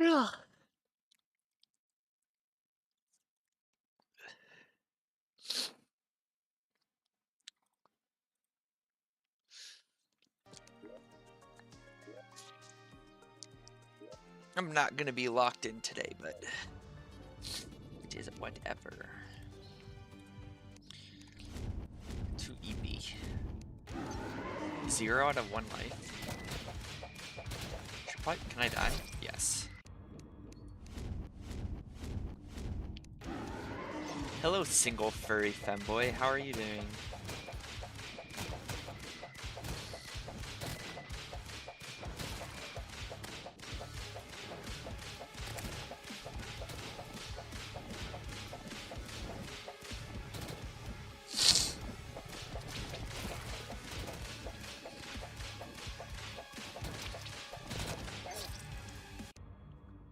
Ugh. I'm not gonna be locked in today, but it is whatever. 2 EB. 0 out of 1 life. Can I die? Yes. Hello, single furry femboy. How are you doing?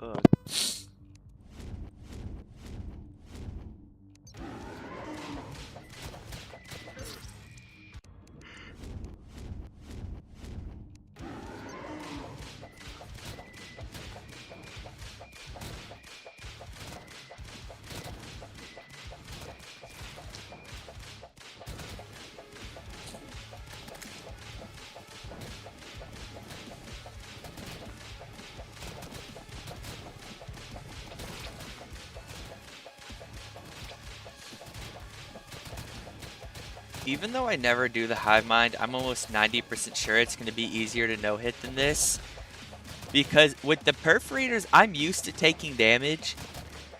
Ugh. Even though I never do the hive mind, I'm almost 90% sure it's going to be easier to no-hit than this. Because with the perforators, I'm used to taking damage,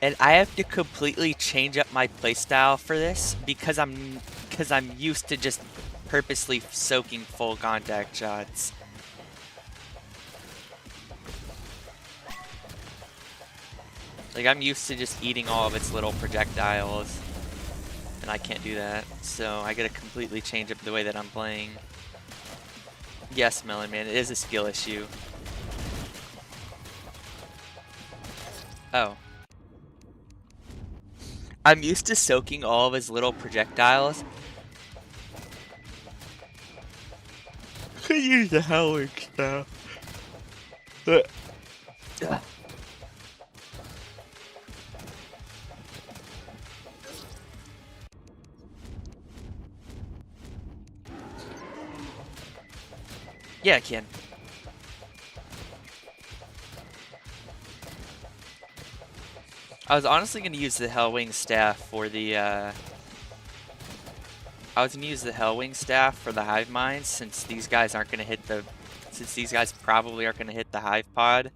and I have to completely change up my playstyle for this because I'm used to just purposely soaking full contact shots. Like, I'm used to just eating all of its little projectiles, and I can't do that, so I gotta completely change up the way that I'm playing. Yes, Melon Man, it is a skill issue. Oh. I'm used to soaking all of his little projectiles. I use the howling stuff. Yeah, I can. I was honestly going to use the Hellwing staff for the, I was going to use the Hellwing staff for the hive minds since these guys aren't going to hit the, since these guys probably aren't going to hit the hive pod.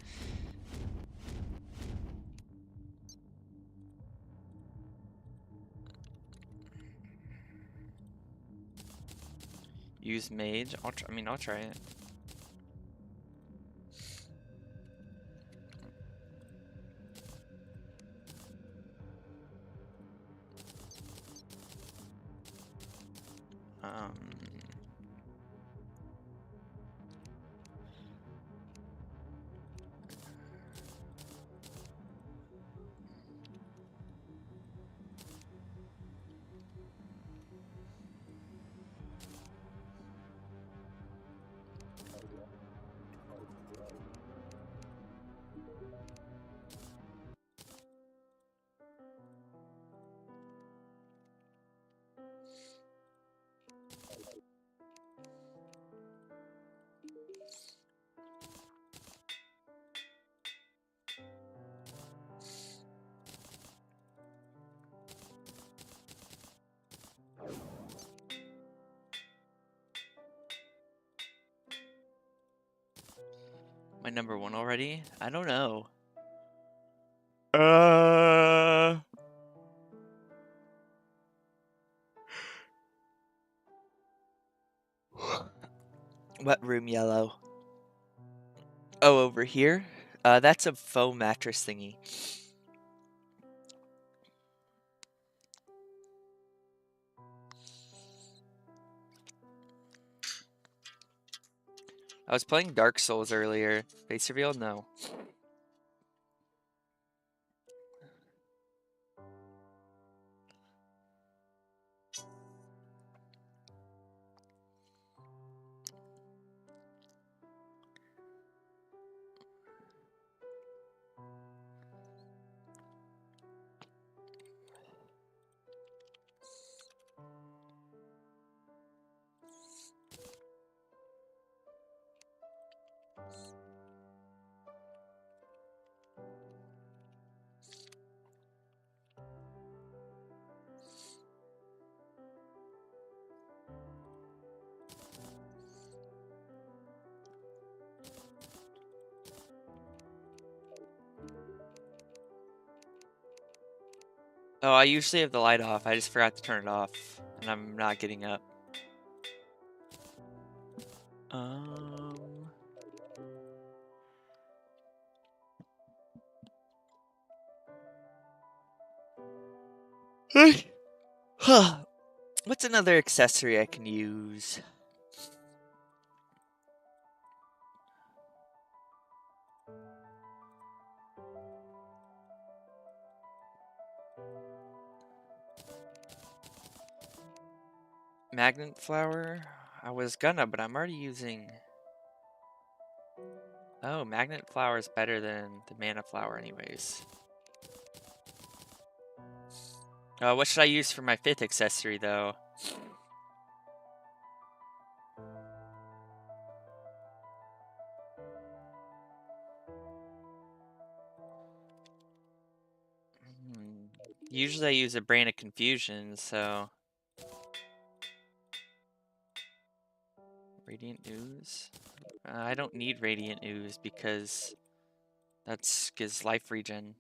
Use mage. I'll try it. Um, my number 1 already? I don't know. What room, yellow? Oh, over here? That's a faux mattress thingy. I was playing Dark Souls earlier. Face reveal? No. Oh, I usually have the light off. I just forgot to turn it off, and I'm not getting up. What's another accessory I can use? Magnet flower? I was gonna, but I'm already using... Oh, magnet flower is better than the mana flower anyways. What should I use for my 5th accessory, though? Usually I use a Brain of Confusion, so... Radiant Ooze? I don't need Radiant Ooze because that's gives life regen.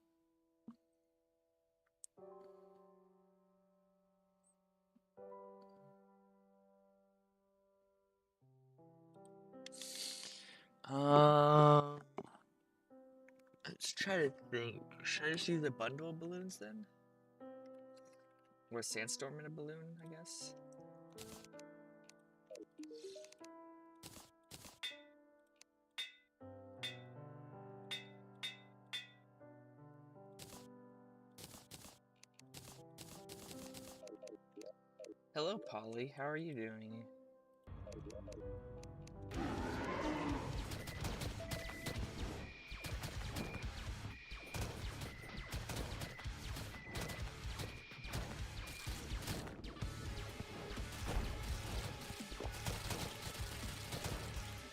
Let's try to think. Should I just use a bundle of balloons then? Or Sandstorm in a balloon, I guess? Hello, Polly. How are you doing?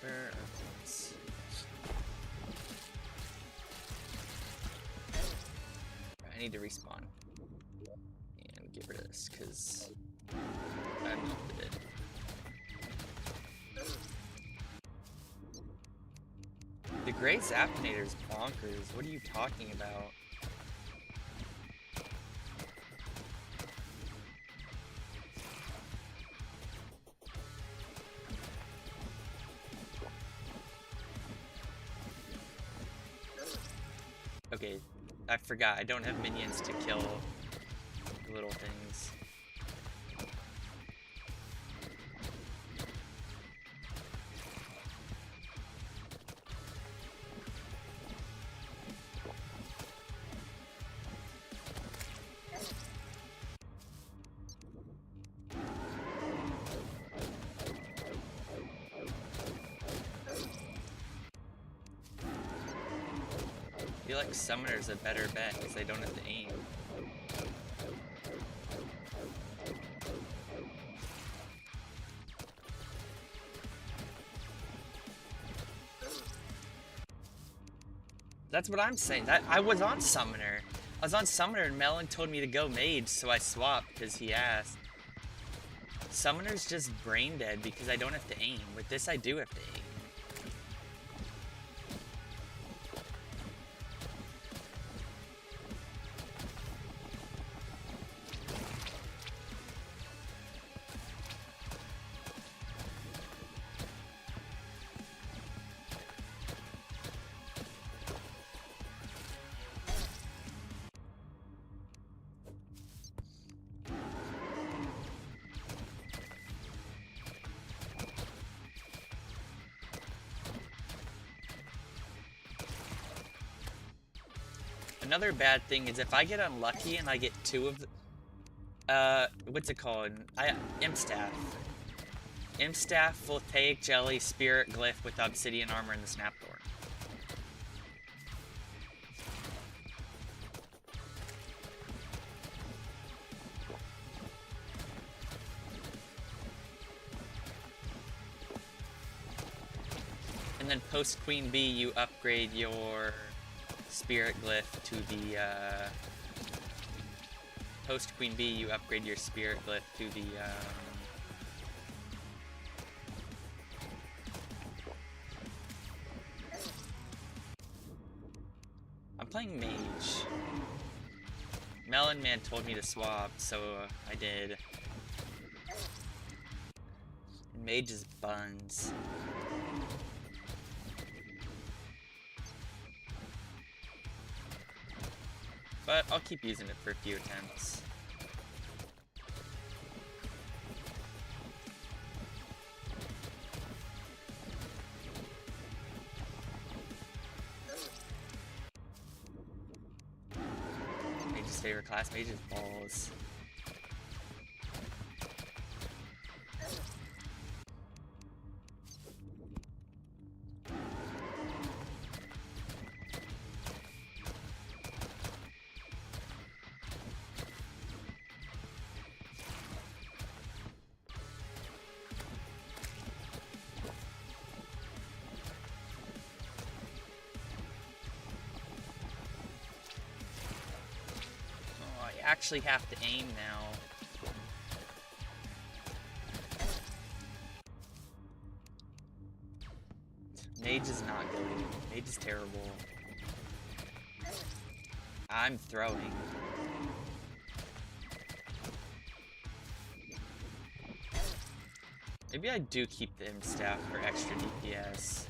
Where are things? I need to respawn. And get rid of this, because I'm not with it. The Grey Zapinator's bonkers. What are you talking about? Okay, I forgot. I don't have minions to kill little things. I feel like Summoner's a better bet because they don't have to aim. That's what I'm saying. I was on Summoner. I was on Summoner and Melon told me to go Mage, so I swapped because he asked. Summoner's just brain dead because I don't have to aim. With this, I do have to aim. Another bad thing is if I get unlucky and I get 2 of the... what's it called? Imp Staff. Imp Staff, Voltaic Jelly, Spirit Glyph with Obsidian Armor and the Snapthorn. And then post Queen Bee, you upgrade your Spirit Glyph to the, post Queen Bee, you upgrade your Spirit Glyph to the, I'm playing Mage. Melon Man told me to swap, so I did. And Mage is buns. But I'll keep using it for a few attempts. Mage's favorite class, Mage is balls. I actually have to aim now. Mage is not good. Mage is terrible. I'm throwing. Maybe I do keep the imp staff for extra DPS.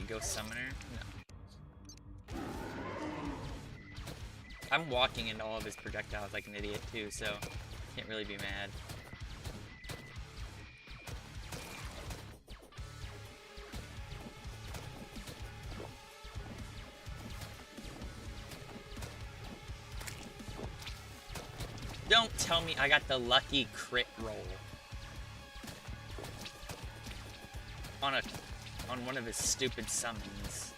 Ghost Summoner? No. I'm walking into all of his projectiles like an idiot too, so can't really be mad. Don't tell me I got the lucky crit roll on one of his stupid summons.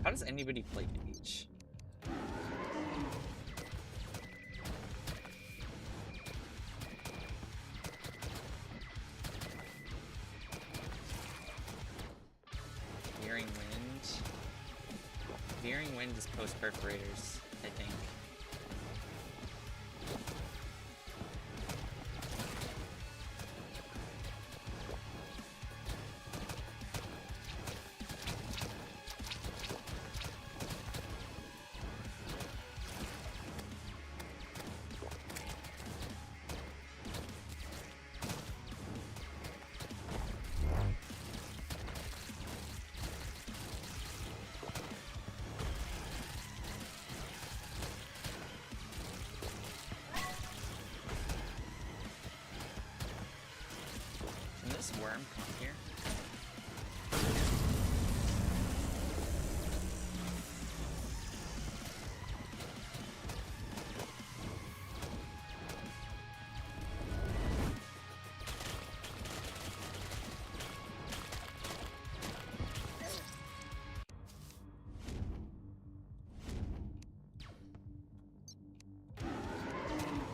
How does anybody play Mage? Veering Wind? Veering Wind is post-perforators, I think. Worm, come up here.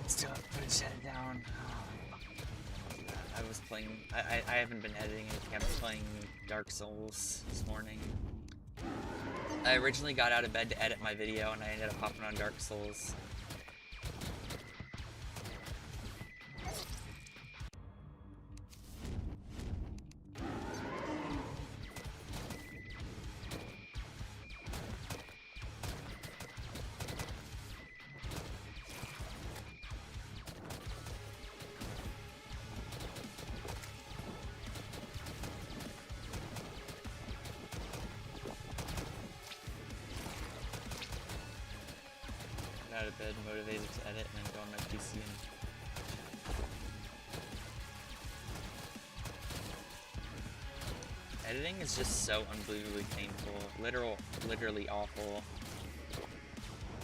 Still have to put his head down. I was playing, I haven't been editing anything, I've been playing Dark Souls this morning. I originally got out of bed to edit my video and I ended up hopping on Dark Souls. out of bed, motivated to edit, and then go on my PC and... Editing is just so unbelievably painful. Literally awful.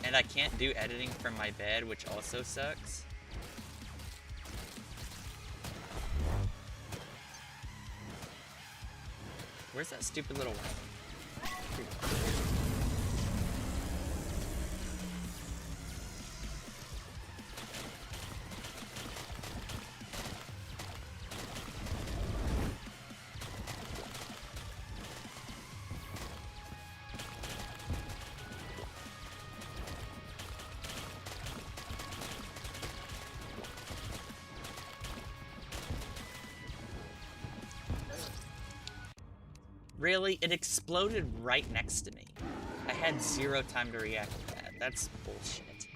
And I can't do editing from my bed, which also sucks. Where's that stupid little one? Really? It exploded right next to me. I had 0 time to react to that. That's bullshit.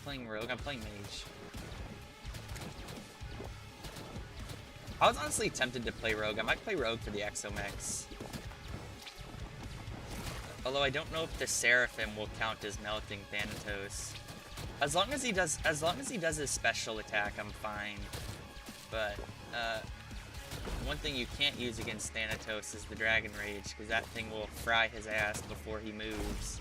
Playing Rogue? I'm playing Mage. I was honestly tempted to play Rogue. I might play Rogue for the Exomex. Although I don't know if the Seraphim will count as melting Thanatos. As long as he does his special attack, I'm fine. But one thing you can't use against Thanatos is the Dragon Rage, because that thing will fry his ass before he moves.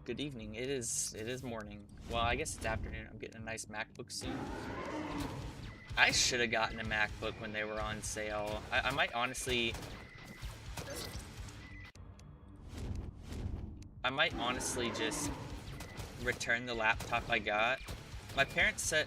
Good evening. It is morning. Well, I guess it's afternoon. I'm getting a nice MacBook soon. I should have gotten a MacBook when they were on sale. I might honestly just return the laptop I got. My parents said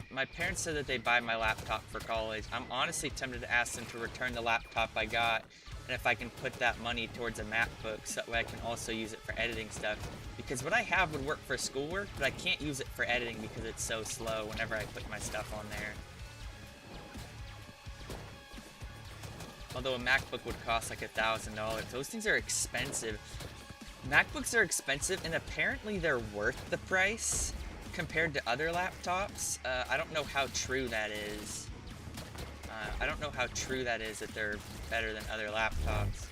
that they buy my laptop for college. I'm honestly tempted to ask them to return the laptop I got, and if I can put that money towards a MacBook so that way I can also use it for editing stuff. Because what I have would work for schoolwork, but I can't use it for editing because it's so slow whenever I put my stuff on there. Although a MacBook would cost like $1,000. Those things are expensive. MacBooks are expensive, and apparently they're worth the price compared to other laptops. I don't know how true that is. I don't know how true that is that they're better than other laptops.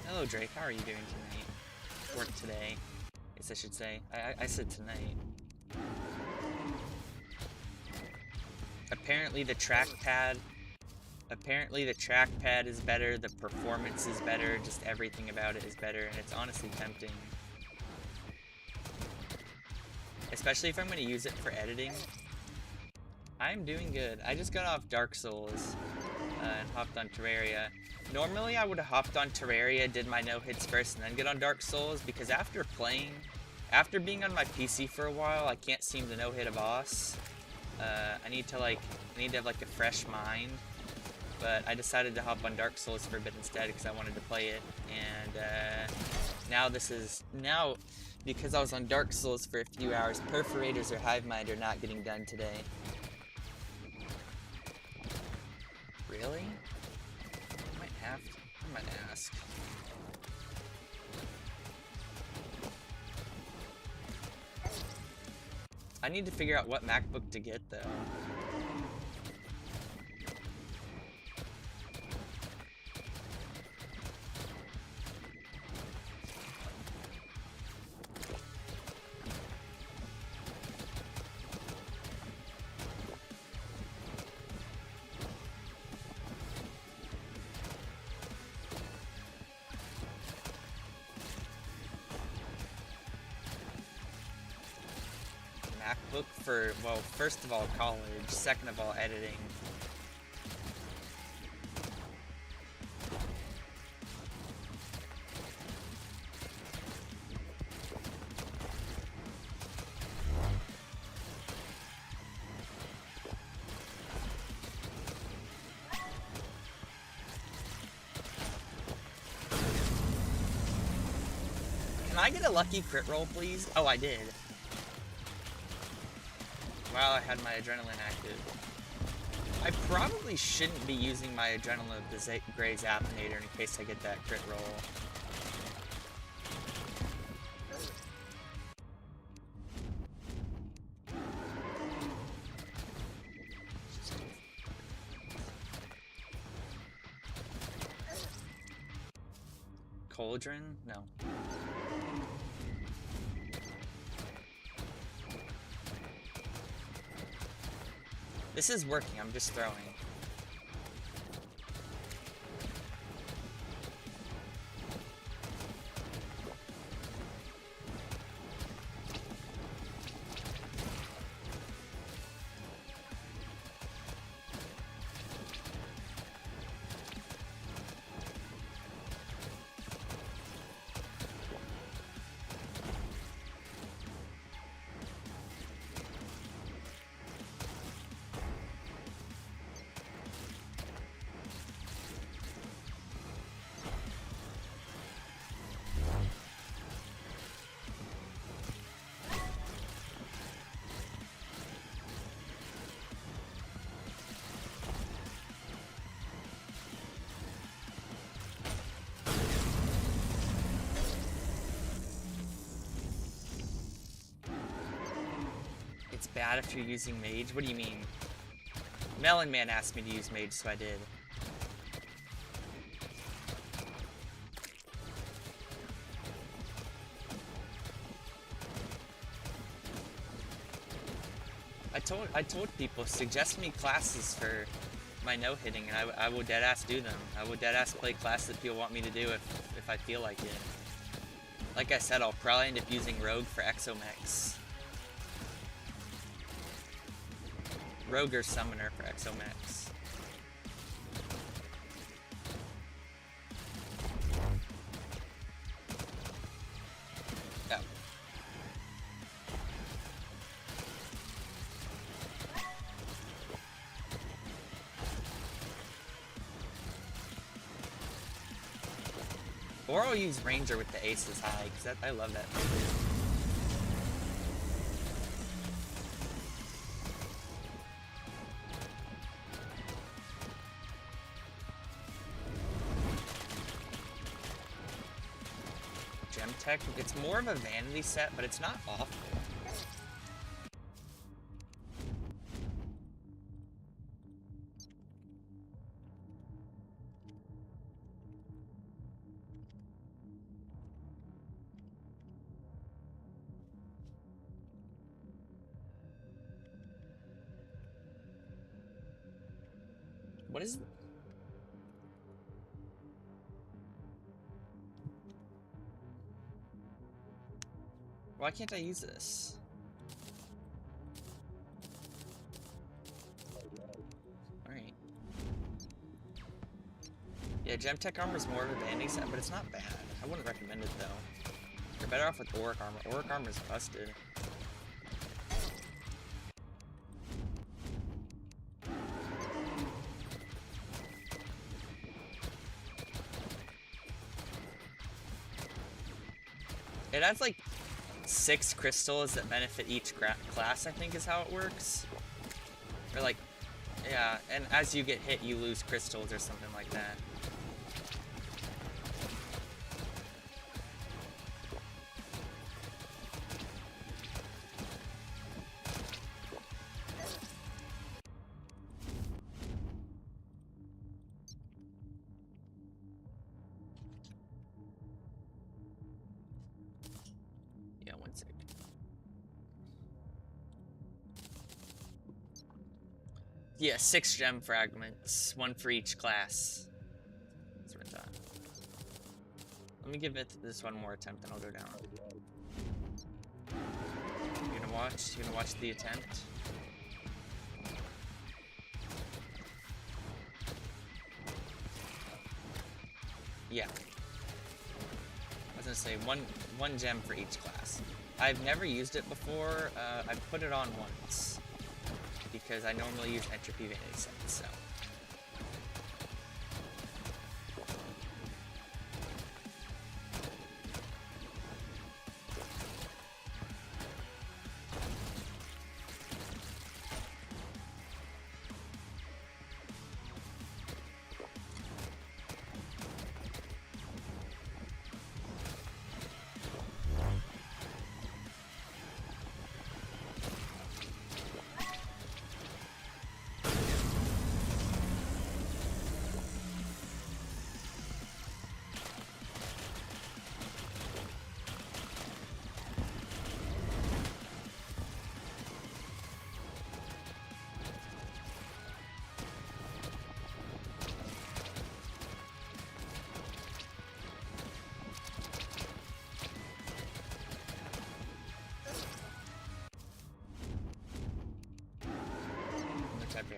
Hello, Drake. How are you doing tonight? Or today, I guess I should say. I said tonight. Apparently the trackpad is better, the performance is better, just everything about it is better, and it's honestly tempting. Especially if I'm going to use it for editing. I'm doing good. I just got off Dark Souls and hopped on Terraria. Normally I would have hopped on Terraria, did my no-hits first, and then get on Dark Souls, because after being on my PC for a while, I can't seem to no-hit a boss. I need to have like a fresh mind, but I decided to hop on Dark Souls for a bit instead because I wanted to play it, and now because I was on Dark Souls for a few hours, Perforators or Hivemind are not getting done today. Really? I might ask. I need to figure out what MacBook to get, though. MacBook for, well, first of all, college, second of all, editing. Can I get a lucky crit roll, please? Oh, I did. Wow, I had my adrenaline active. I probably shouldn't be using my adrenaline of the Gray Zappinator in case I get that crit roll. cauldron? No. This is working, I'm just throwing. It's bad if you're using mage? What do you mean? Melon Man asked me to use mage, so I did. I told people, suggest me classes for my no-hitting, and I will deadass do them. I will deadass play classes that people want me to do if I feel like it. Like I said, I'll probably end up using Rogue for Exomex. Rogue or Summoner for Exomex. Yeah. Or I'll use Ranger with the aces high, because I love that move. Tech, it's more of a vanity set, but it's not awful. What is it? Why can't I use this? Alright. Yeah, Gemtech armor is more of a vanity set, but it's not bad. I wouldn't recommend it though. You're better off with Auric armor. Auric armor is busted. It has like 6 crystals that benefit each class, I think is how it works. Or like, yeah, and as you get hit, you lose crystals or something like that. Yeah, 1 sec. Yeah, 6 gem fragments, 1 for each class. That's what I thought. Let me give this one more attempt, and I'll go down. You gonna watch? You gonna watch the attempt? Yeah. I was gonna say one gem for each class. I've never used it before. I've put it on once because I normally use entropy vanity sets, so.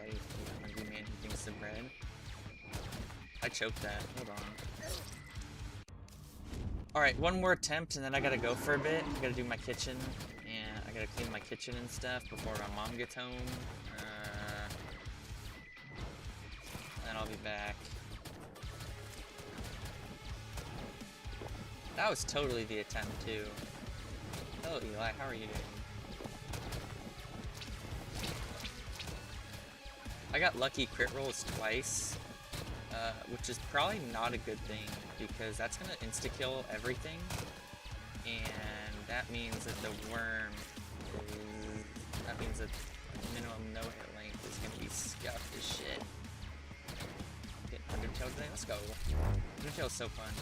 right. You hungry man who thinks of bread. I choked that. Hold on. Alright, one more attempt and then I gotta go for a bit. I gotta do my kitchen. And I gotta clean my kitchen and stuff before my mom gets home. And I'll be back. That was totally the attempt, too. Hello, Eli. How are you doing? I got lucky crit rolls twice, which is probably not a good thing, because that's going to insta-kill everything, and that means that the worm is... that means that minimum no-hit length is going to be scuffed as shit. Get Undertale today? Let's go. Undertale's so fun.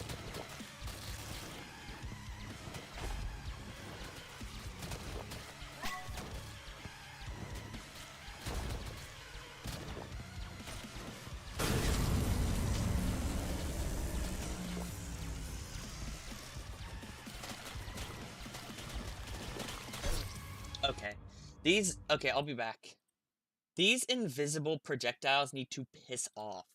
Okay, I'll be back. These invisible projectiles need to piss off.